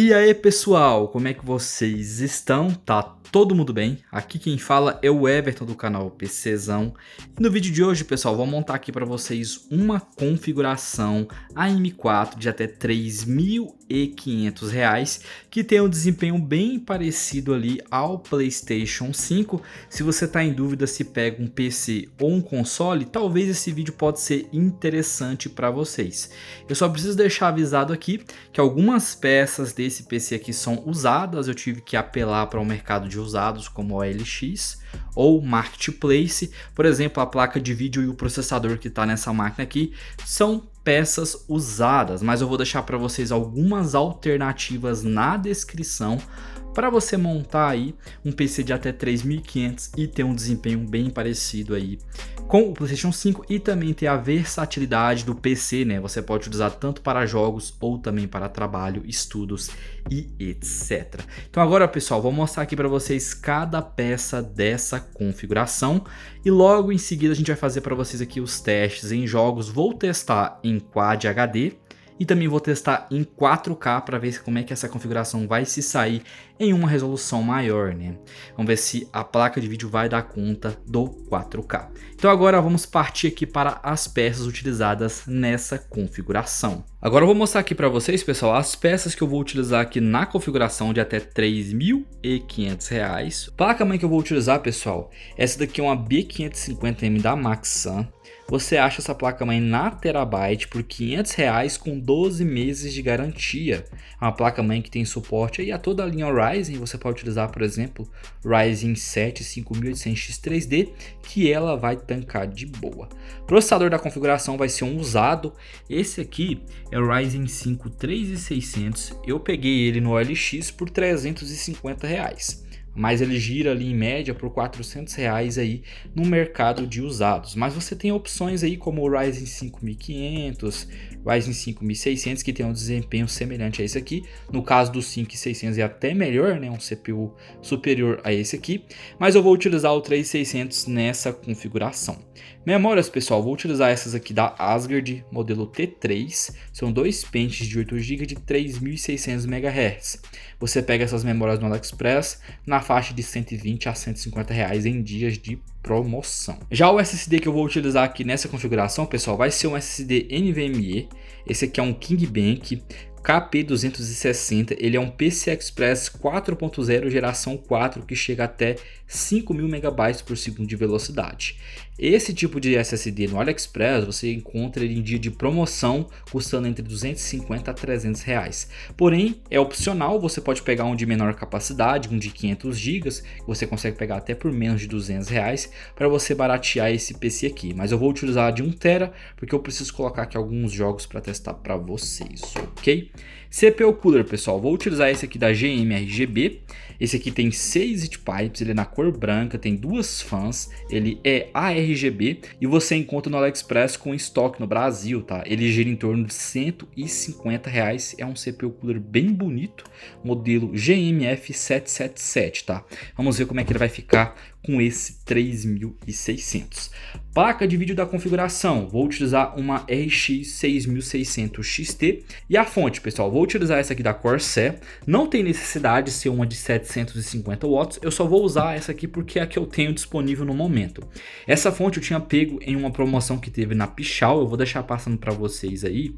E aí pessoal, como é que vocês estão? Tá todo mundo bem? Aqui quem fala é o Everton do canal PCzão. E no vídeo de hoje, pessoal, vou montar aqui para vocês uma configuração AM4 de até R$ 3.500 que tem um desempenho bem parecido ali ao PlayStation 5. Se você está em dúvida se pega um PC ou um console, talvez esse vídeo pode ser interessante para vocês. Eu só preciso deixar avisado aqui que algumas peças desse PC aqui são usadas, eu tive que apelar para o mercado de usados como o OLX ou Marketplace. Por exemplo, a placa de vídeo e o processador que está nessa máquina aqui são peças usadas, mas eu vou deixar para vocês algumas alternativas na descrição para você montar aí um PC de até 3.500 e ter um desempenho bem parecido aí com o PlayStation 5 e também ter a versatilidade do PC, né? Você pode utilizar tanto para jogos ou também para trabalho, estudos e etc. Então agora, pessoal, vou mostrar aqui para vocês cada peça dessa configuração e logo em seguida a gente vai fazer para vocês aqui os testes em jogos. Vou testar em Quad HD e também vou testar em 4K para ver como é que essa configuração vai se sair em uma resolução maior, né? Vamos ver se a placa de vídeo vai dar conta do 4K. Então agora vamos partir aqui para as peças utilizadas nessa configuração. Agora eu vou mostrar aqui para vocês, pessoal, as peças que eu vou utilizar aqui na configuração de até R$ 3.500. Placa-mãe que eu vou utilizar, pessoal, essa daqui é uma B550M da Maxsun. Você acha essa placa-mãe na Terabyte por R$ 500 com 12 meses de garantia. É uma placa-mãe que tem suporte aí a toda a linha Ryzen. Você pode utilizar, por exemplo, Ryzen 7 5800X3D, que ela vai tancar de boa. O processador da configuração vai ser um usado. Esse aqui é o Ryzen 5 3600. Eu peguei ele no OLX por R$ 350. Mas ele gira ali em média por R$ 400 aí no mercado de usados. Mas você tem opções aí como o Ryzen 5500, Ryzen 5600 que tem um desempenho semelhante a esse aqui. No caso do 5600 é até melhor, né? Um CPU superior a esse aqui. Mas eu vou utilizar o 3600 nessa configuração. Memórias, pessoal, vou utilizar essas aqui da Asgard, modelo T3. São dois pentes de 8 GB de 3.600 MHz. Você pega essas memórias no AliExpress na faixa de 120 a 150 reais em dias de promoção. Já o SSD que eu vou utilizar aqui nessa configuração, pessoal, vai ser um SSD NVMe. Esse aqui é um KingBank KP260, ele é um PCI Express 4.0 geração 4 que chega até 5.000 MB por segundo de velocidade. Esse tipo de SSD no AliExpress você encontra ele em dia de promoção custando entre 250 a 300 reais. Porém é opcional, você pode pegar um de menor capacidade, um de 500 GB, que você consegue pegar até por menos de 200 reais para você baratear esse PC aqui. Mas eu vou utilizar de 1 TB porque eu preciso colocar aqui alguns jogos para testar para vocês, ok? CPU Cooler, pessoal, vou utilizar esse aqui da GM-RGB. Esse aqui tem 6 heat pipes, ele é na cor branca, tem 2 fãs, ele é ARGB e você encontra no AliExpress com estoque no Brasil, tá? Ele gira em torno de R$ 150 reais, é um CPU Cooler bem bonito, modelo GMF777, tá? Vamos ver como é que ele vai ficar com esse 3600. Placa de vídeo da configuração, vou utilizar uma RX 6600 XT e a fonte, pessoal, vou utilizar essa aqui da Corsair. Não tem necessidade de ser uma de 750 watts, eu só vou usar essa aqui porque é a que eu tenho disponível no momento. Essa fonte eu tinha pego em uma promoção que teve na Pichau, eu vou deixar passando para vocês aí.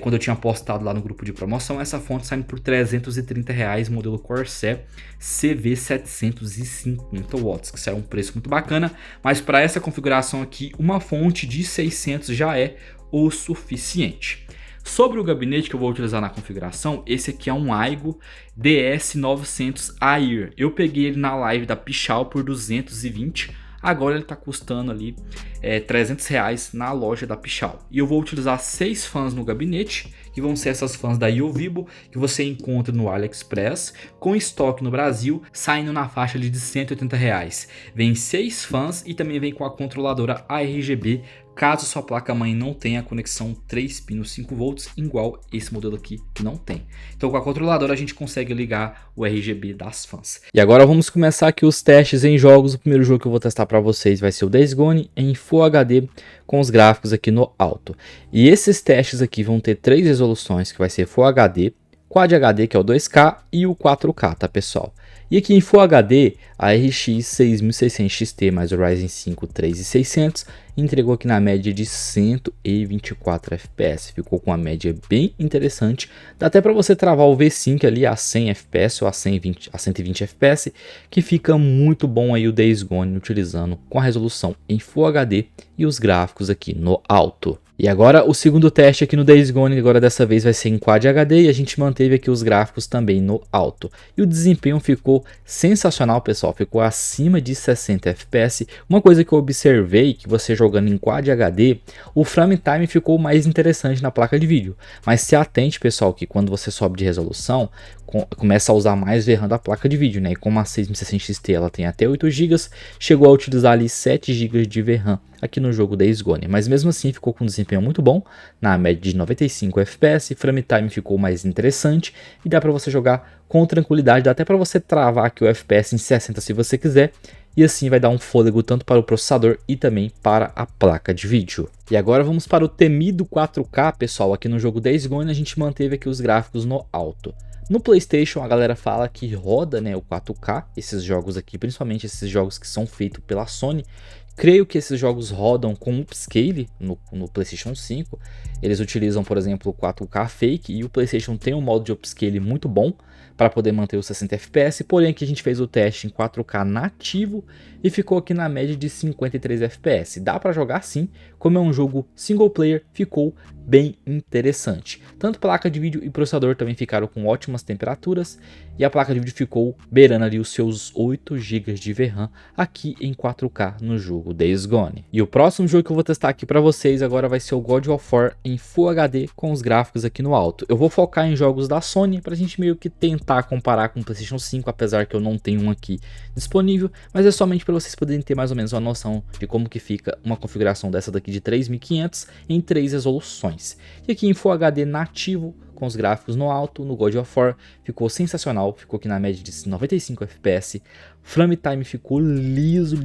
Quando eu tinha postado lá no grupo de promoção, essa fonte saindo por R$ 330 reais, modelo Corsair CV750 watts, que é um preço muito bacana, mas para essa configuração aqui, uma fonte de 600 já é o suficiente. Sobre o gabinete que eu vou utilizar na configuração, esse aqui é um Aigo DS900 Air. Eu peguei ele na live da Pichau por 220. Agora ele está custando ali R$ 300 reais na loja da Pichau. E eu vou utilizar 6 fãs no gabinete, que vão ser essas fãs da Yovibo, que você encontra no AliExpress, com estoque no Brasil, saindo na faixa de R$ 180 reais. Vem 6 fãs e também vem com a controladora ARGB, caso sua placa-mãe não tenha conexão 3 pinos 5 volts, igual esse modelo aqui que não tem. Então com a controladora a gente consegue ligar o RGB das fãs. E agora vamos começar aqui os testes em jogos. O primeiro jogo que eu vou testar para vocês vai ser o Days Gone em Full HD com os gráficos aqui no alto. E esses testes aqui vão ter 3 resoluções, que vai ser Full HD, Quad HD, que é o 2K, e o 4K, tá pessoal? E aqui em Full HD, a RX 6600 XT mais o Ryzen 5 3600 entregou aqui na média de 124 FPS. Ficou com uma média bem interessante. Dá até para você travar o V5 ali a 100 FPS ou a 120 FPS, que fica muito bom aí o Days Gone utilizando com a resolução em Full HD e os gráficos aqui no alto. E agora o segundo teste aqui no Days Gone, agora dessa vez vai ser em Quad HD e a gente manteve aqui os gráficos também no alto. E o desempenho ficou sensacional, pessoal, ficou acima de 60 FPS. Uma coisa que eu observei, que você jogando em Quad HD, o frame time ficou mais interessante na placa de vídeo. Mas se atente, pessoal, que quando você sobe de resolução, começa a usar mais VRAM da placa de vídeo, né? E como a 6600 XT ela tem até 8 GB, chegou a utilizar ali 7 GB de VRAM aqui no jogo Days Gone, mas mesmo assim ficou com um desempenho muito bom, na média de 95 FPS, frame time ficou mais interessante e dá para você jogar com tranquilidade, dá até para você travar aqui o FPS em 60 se você quiser, e assim vai dar um fôlego tanto para o processador e também para a placa de vídeo. E agora vamos para o temido 4K, pessoal. Aqui no jogo Days Gone a gente manteve aqui os gráficos no alto. No PlayStation a galera fala que roda, né, o 4K, esses jogos aqui, principalmente esses jogos que são feitos pela Sony. Creio que esses jogos rodam com upscale no PlayStation 5. Eles utilizam, por exemplo, o 4K Fake e o PlayStation tem um modo de upscale muito bom para poder manter os 60 FPS. Porém, aqui a gente fez o teste em 4K nativo e ficou aqui na média de 53 FPS. Dá para jogar sim, como é um jogo single player, ficou bem interessante. Tanto placa de vídeo e processador também ficaram com ótimas temperaturas e a placa de vídeo ficou beirando ali os seus 8 GB de VRAM aqui em 4K no jogo Days Gone. E o próximo jogo que eu vou testar aqui para vocês agora vai ser o God of War em Full HD com os gráficos aqui no alto. Eu vou focar em jogos da Sony para a gente meio que tentar comparar com o PlayStation 5, apesar que eu não tenho um aqui disponível, mas é somente para vocês poderem ter mais ou menos uma noção de como que fica uma configuração dessa daqui de 3500 em 3 resoluções. E aqui em Full HD nativo, com os gráficos no alto, no God of War, ficou sensacional, ficou aqui na média de 95 FPS, frame time ficou liso,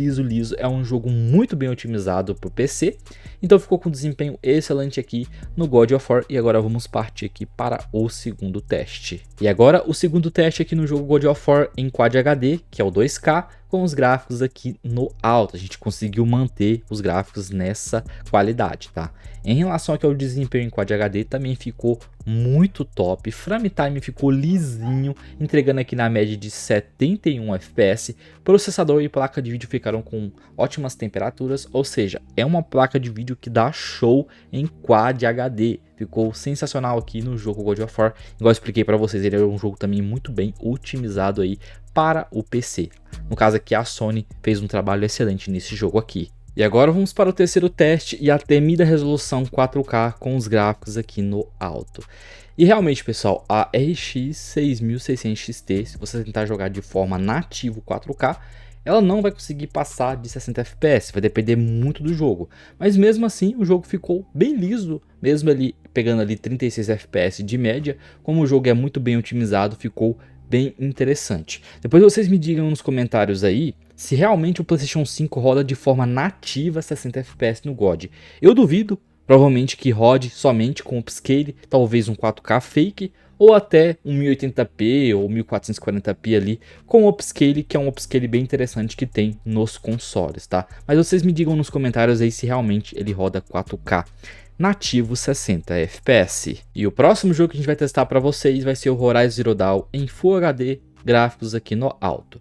é um jogo muito bem otimizado para o PC, então ficou com desempenho excelente aqui no God of War. E agora vamos partir aqui para o segundo teste. E agora o segundo teste aqui no jogo God of War em Quad HD, que é o 2K, com os gráficos aqui no alto. A gente conseguiu manter os gráficos nessa qualidade, tá? Em relação aqui ao desempenho em Quad HD, também ficou muito top. Frame time ficou lisinho, entregando aqui na média de 71 FPS. Processador e placa de vídeo ficaram com ótimas temperaturas, ou seja, é uma placa de vídeo que dá show em Quad HD. Ficou sensacional aqui no jogo God of War. Igual eu expliquei para vocês, ele é um jogo também muito bem otimizado aí para o PC. No caso aqui a Sony fez um trabalho excelente nesse jogo aqui. E agora vamos para o terceiro teste e a temida resolução 4K com os gráficos aqui no alto. E realmente, pessoal, a RX 6600 XT, se você tentar jogar de forma nativa 4K, ela não vai conseguir passar de 60 FPS, vai depender muito do jogo. Mas mesmo assim, o jogo ficou bem liso, mesmo ali pegando ali 36 FPS de média, como o jogo é muito bem otimizado, ficou bem interessante. Depois vocês me digam nos comentários aí se realmente o PlayStation 5 roda de forma nativa 60 FPS no God. Eu duvido, provavelmente que rode somente com upscale, talvez um 4K fake, ou até um 1080p ou 1440p ali com upscale, que é um upscale bem interessante que tem nos consoles, tá? Mas vocês me digam nos comentários aí se realmente ele roda 4K nativo 60 FPS. E o próximo jogo que a gente vai testar para vocês vai ser o Horizon Zero Dawn em Full HD, gráficos aqui no alto.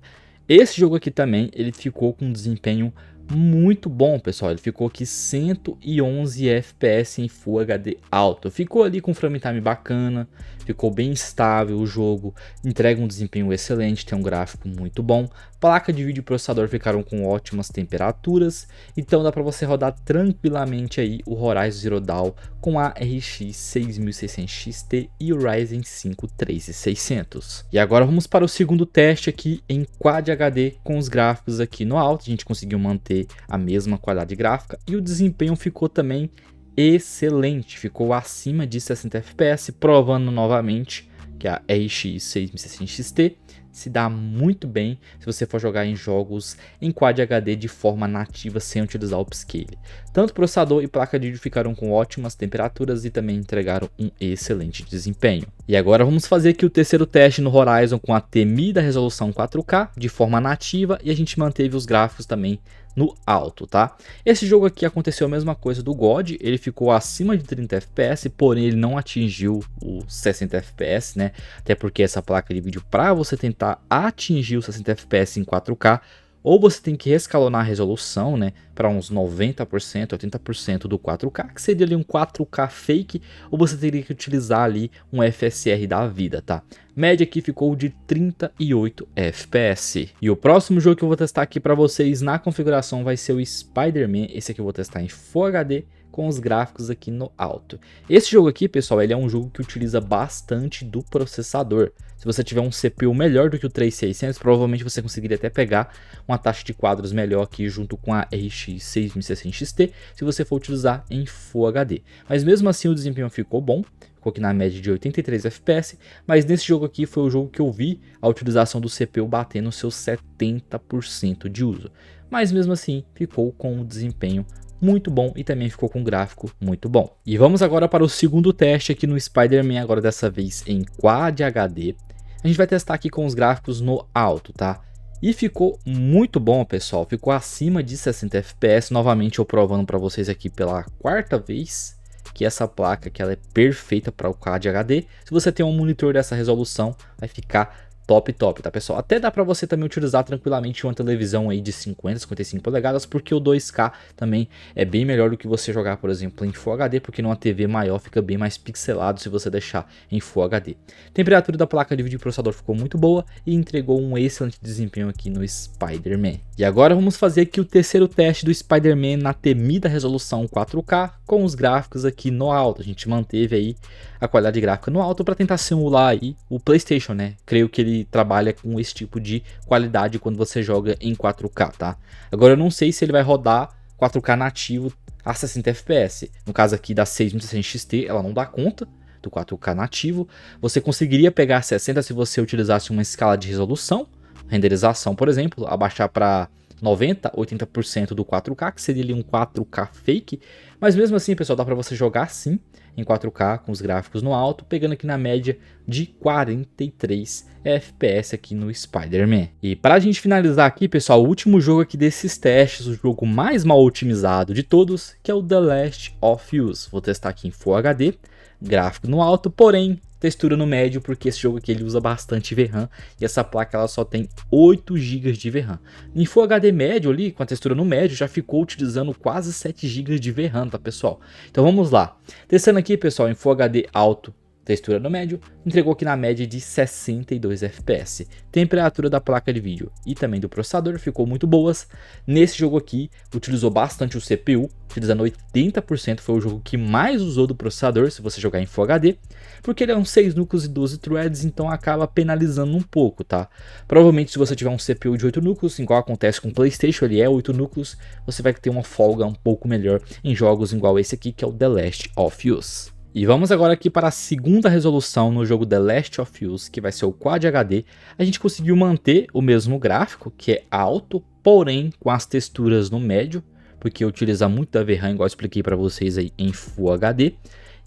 Esse jogo aqui também, ele ficou com um desempenho muito bom, pessoal. Ele ficou aqui 111 FPS em Full HD alto. Ficou ali com frame time bacana, ficou bem estável o jogo, entrega um desempenho excelente, tem um gráfico muito bom. Placa de vídeo e processador ficaram com ótimas temperaturas, então dá para você rodar tranquilamente aí o Horizon Zero Dawn com a RX 6600 XT e o Ryzen 5 3600. E agora vamos para o segundo teste aqui em Quad HD com os gráficos aqui no alto. A gente conseguiu manter a mesma qualidade gráfica e o desempenho ficou também excelente, ficou acima de 60 FPS, provando novamente que a RX 6600 XT se dá muito bem se você for jogar em jogos em Quad HD de forma nativa sem utilizar o upscale. Tanto processador e placa de vídeo ficaram com ótimas temperaturas e também entregaram um excelente desempenho. E agora vamos fazer aqui o terceiro teste no Horizon com a temida resolução 4K de forma nativa e a gente manteve os gráficos também no alto, tá? Esse jogo aqui aconteceu a mesma coisa do God, ele ficou acima de 30 FPS, porém ele não atingiu os 60 FPS, né? Até porque essa placa de vídeo, para você tentar atingir os 60 FPS em 4K, ou você tem que rescalonar a resolução, né, para uns 90%, 80% do 4K, que seria ali um 4K fake, ou você teria que utilizar ali um FSR da vida, tá? Média aqui ficou de 38 FPS. E o próximo jogo que eu vou testar aqui para vocês na configuração vai ser o Spider-Man. Esse aqui eu vou testar em Full HD com os gráficos aqui no alto. Esse jogo aqui, pessoal, ele é um jogo que utiliza bastante do processador. Se você tiver um CPU melhor do que o 3600, provavelmente você conseguiria até pegar uma taxa de quadros melhor aqui junto com a RX 6060 XT, se você for utilizar em Full HD. Mas mesmo assim o desempenho ficou bom, ficou aqui na média de 83 FPS, mas nesse jogo aqui foi o jogo que eu vi a utilização do CPU batendo seus 70% de uso. Mas mesmo assim ficou com um desempenho muito bom e também ficou com um gráfico muito bom. E vamos agora para o segundo teste aqui no Spider-Man, agora dessa vez em Quad HD. A gente vai testar aqui com os gráficos no alto, tá? E ficou muito bom, pessoal, ficou acima de 60 FPS, novamente eu provando para vocês aqui pela quarta vez que essa placa que ela é perfeita para o Quad HD. Se você tem um monitor dessa resolução, vai ficar top, tá, pessoal? Até dá para você também utilizar tranquilamente uma televisão aí de 50, 55 polegadas, porque o 2K também é bem melhor do que você jogar, por exemplo, em Full HD, porque numa TV maior fica bem mais pixelado se você deixar em Full HD. A temperatura da placa de vídeo e processador ficou muito boa e entregou um excelente desempenho aqui no Spider-Man. E agora vamos fazer aqui o terceiro teste do Spider-Man na temida resolução 4K com os gráficos aqui no alto. A gente manteve aí a qualidade gráfica no alto para tentar simular aí o PlayStation, né? Creio que ele trabalha com esse tipo de qualidade quando você joga em 4K, tá? Agora eu não sei se ele vai rodar 4K nativo a 60 FPS. No caso aqui da 6060 XT, ela não dá conta do 4K nativo. Você conseguiria pegar 60 se você utilizasse uma escala de resolução, renderização, por exemplo, abaixar para 90, 80% do 4K, que seria ali um 4K fake, mas mesmo assim, pessoal, dá para você jogar sim em 4K com os gráficos no alto, pegando aqui na média de 43 FPS aqui no Spider-Man. E para a gente finalizar aqui, pessoal, o último jogo aqui desses testes, o jogo mais mal otimizado de todos, que é o The Last of Us. Vou testar aqui em Full HD, gráfico no alto, porém textura no médio, porque esse jogo aqui ele usa bastante VRAM e essa placa ela só tem 8 GB de VRAM. Em Full HD médio ali, com a textura no médio, já ficou utilizando quase 7 GB de VRAM, tá, pessoal? Então vamos lá. Testando aqui, pessoal, em Full HD alto, textura no médio, entregou aqui na média de 62 FPS. Temperatura da placa de vídeo e também do processador ficou muito boas. Nesse jogo aqui, utilizou bastante o CPU, utilizando 80%, foi o jogo que mais usou do processador, se você jogar em Full HD, porque ele é um 6 núcleos e 12 threads, então acaba penalizando um pouco, tá? Provavelmente se você tiver um CPU de 8 núcleos, igual acontece com o PlayStation, ele é 8 núcleos, você vai ter uma folga um pouco melhor em jogos igual esse aqui, que é o The Last of Us. E vamos agora aqui para a segunda resolução no jogo The Last of Us, que vai ser o Quad HD. A gente conseguiu manter o mesmo gráfico, que é alto, porém com as texturas no médio, porque utiliza muito da VRAM, igual eu expliquei para vocês aí em Full HD.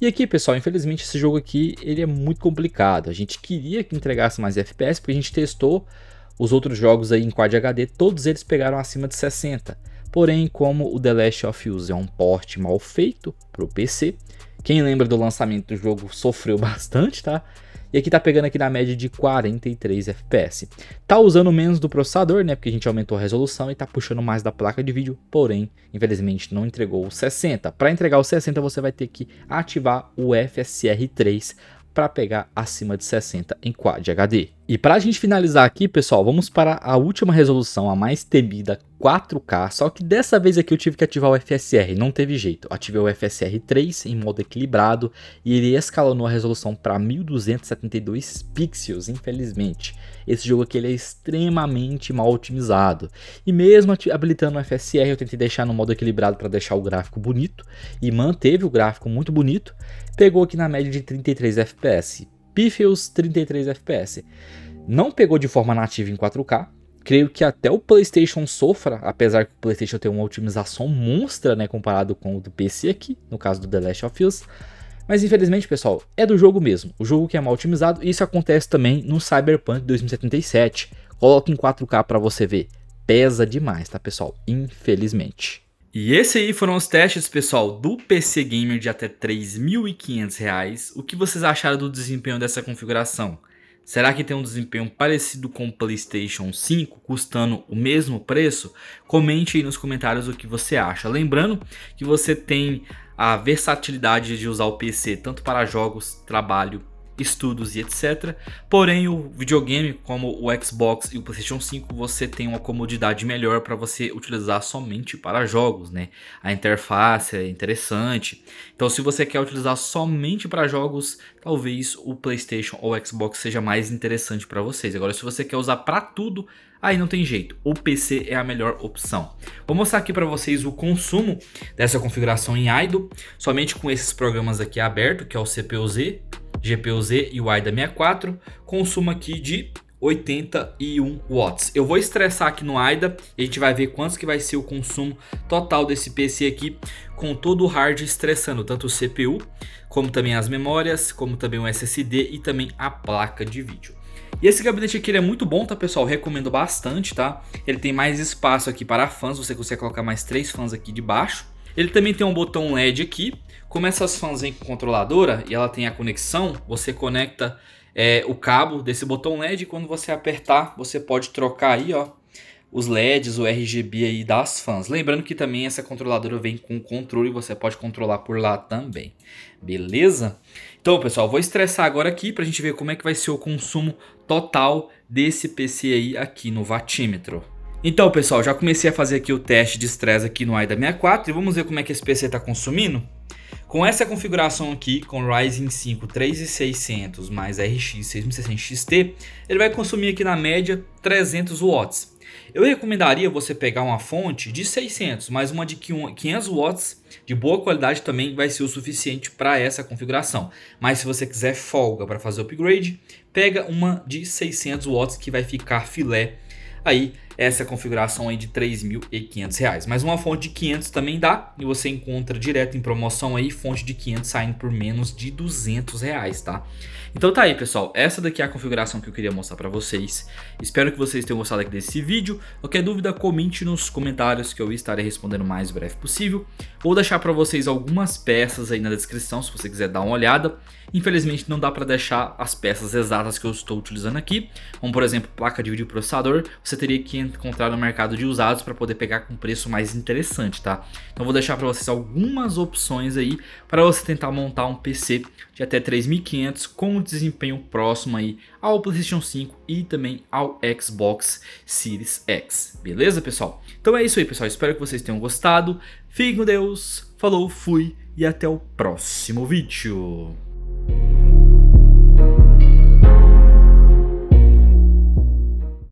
E aqui, pessoal, infelizmente esse jogo aqui ele é muito complicado. A gente queria que entregasse mais FPS, porque a gente testou os outros jogos aí em Quad HD, todos eles pegaram acima de 60. Porém, como o The Last of Us é um port mal feito para o PC, quem lembra do lançamento do jogo sofreu bastante, tá? E aqui tá pegando aqui na média de 43 FPS. Tá usando menos do processador, né? Porque a gente aumentou a resolução e tá puxando mais da placa de vídeo. Porém, infelizmente não entregou o 60. Para entregar o 60 você vai ter que ativar o FSR 3 para pegar acima de 60 em Quad HD. E para a gente finalizar aqui, pessoal, vamos para a última resolução, a mais temida, 4K, só que dessa vez aqui eu tive que ativar o FSR, não teve jeito. Ativei o FSR 3 em modo equilibrado e ele escalonou a resolução para 1272 pixels, infelizmente. Esse jogo aqui ele é extremamente mal otimizado. E mesmo habilitando o FSR, eu tentei deixar no modo equilibrado para deixar o gráfico bonito e manteve o gráfico muito bonito. Pegou aqui na média de 33 FPS, pífios 33 FPS. Não pegou de forma nativa em 4K. Creio que até o PlayStation sofra, apesar que o PlayStation tem uma otimização monstra, né, comparado com o do PC aqui, no caso do The Last of Us. Mas infelizmente, pessoal, é do jogo mesmo, o jogo que é mal otimizado, e isso acontece também no Cyberpunk 2077. Coloca em 4K para você ver, pesa demais, tá pessoal, infelizmente. E esse aí foram os testes, pessoal, do PC Gamer de até R$ 3.500. O que vocês acharam do desempenho dessa configuração? Será que tem um desempenho parecido com o PlayStation 5, custando o mesmo preço? Comente aí nos comentários o que você acha. Lembrando que você tem a versatilidade de usar o PC tanto para jogos, trabalho, estudos e etc. Porém, o videogame, como o Xbox e o PlayStation 5, você tem uma comodidade melhor para você utilizar somente para jogos, né? A interface é interessante. Então, se você quer utilizar somente para jogos, talvez o PlayStation ou o Xbox seja mais interessante para vocês. Agora, se você quer usar para tudo, aí não tem jeito, o PC é a melhor opção. Vou mostrar aqui para vocês o consumo dessa configuração em idle, somente com esses programas aqui aberto, que é o CPU-Z, GPU-Z e o AIDA 64, consumo aqui de 81 watts. Eu vou estressar aqui no AIDA e a gente vai ver quanto que vai ser o consumo total desse PC aqui, com todo o hardware estressando, tanto o CPU, como também as memórias, como também o SSD e também a placa de vídeo. E esse gabinete aqui ele é muito bom, tá pessoal? Recomendo bastante, tá? Ele tem mais espaço aqui para fãs, você consegue colocar mais 3 fãs aqui de baixo. Ele também tem um botão LED aqui. Como essas fãs vêm com controladora e ela tem a conexão, você conecta o cabo desse botão LED e quando você apertar, você pode trocar aí, ó, os LEDs, o RGB aí das fãs. Lembrando que também essa controladora vem com controle e você pode controlar por lá também. Beleza? Então, pessoal, vou estressar agora aqui pra gente ver como é que vai ser o consumo total desse PC aí aqui no Watímetro. Então, pessoal, já comecei a fazer aqui o teste de estresse aqui no AIDA 64 e vamos ver como é que esse PC está consumindo. Com essa configuração aqui, com Ryzen 5 3600 mais RX 6060 XT, ele vai consumir aqui na média 300 watts. Eu recomendaria você pegar uma fonte de 600, mas uma de 500 watts de boa qualidade também vai ser o suficiente para essa configuração. Mas se você quiser folga para fazer o upgrade, pega uma de 600 watts que vai ficar filé. Aí essa configuração aí de R$ 3.500, mas uma fonte de 500 também dá e você encontra direto em promoção aí, fonte de 500 saindo por menos de R$ 200, tá? Então tá aí, pessoal, essa daqui é a configuração que eu queria mostrar para vocês. Espero que vocês tenham gostado aqui desse vídeo. Qualquer dúvida, comente nos comentários que eu estarei respondendo o mais breve possível. Vou deixar para vocês algumas peças aí na descrição se você quiser dar uma olhada. Infelizmente não dá para deixar as peças exatas que eu estou utilizando aqui, como por exemplo placa de vídeo e processador, você teria que encontrar no mercado de usados para poder pegar com preço mais interessante, tá? Então vou deixar para vocês algumas opções aí para você tentar montar um PC de até 3.500 com um desempenho próximo aí ao PlayStation 5 e também ao Xbox Series X, beleza pessoal? Então é isso aí pessoal, espero que vocês tenham gostado, fiquem com Deus, falou, fui e até o próximo vídeo.